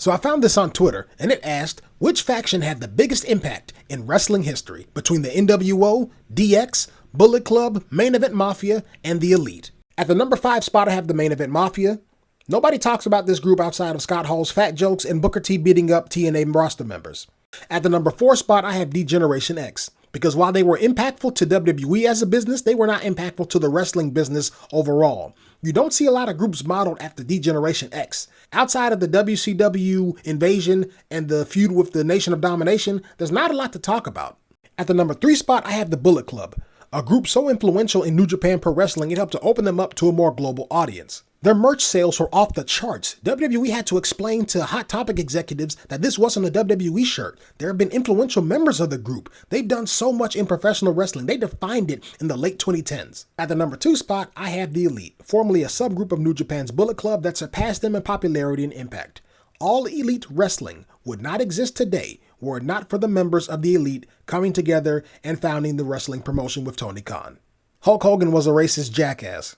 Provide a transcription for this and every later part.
So I found this on Twitter, and it asked, which faction had the biggest impact in wrestling history between the nWo, DX, Bullet Club, Main Event Mafia, and the Elite? At the number 5 spot, I have the Main Event Mafia. Nobody talks about this group outside of Scott Hall's fat jokes and Booker T beating up TNA roster members. At the number 4 spot, I have D-Generation X, because while they were impactful to WWE as a business, they were not impactful to the wrestling business overall. You don't see a lot of groups modeled after D-Generation X. Outside of the WCW invasion and the feud with the Nation of Domination, there's not a lot to talk about. At the number 3 spot, I have the Bullet Club, a group so influential in New Japan Pro Wrestling it helped to open them up to a more global audience. Their merch sales were off the charts. WWE had to explain to Hot Topic executives that this wasn't a WWE shirt. There have been influential members of the group. They've done so much in professional wrestling. They defined it in the late 2010s. At the number 2 spot, I have the Elite, formerly a subgroup of New Japan's Bullet Club that surpassed them in popularity and impact. All Elite wrestling would not exist today were it not for the members of the Elite coming together and founding the wrestling promotion with Tony Khan. Hulk Hogan was a racist jackass.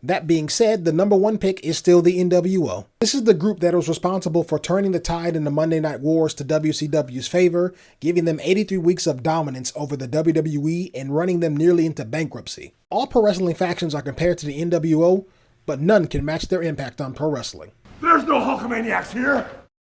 That being said, the number 1 pick is still the nWo. This is the group that was responsible for turning the tide in the Monday Night Wars to WCW's favor, giving them 83 weeks of dominance over the WWE and running them nearly into bankruptcy. All pro wrestling factions are compared to the nWo, but none can match their impact on pro wrestling. There's no Hulkamaniacs here!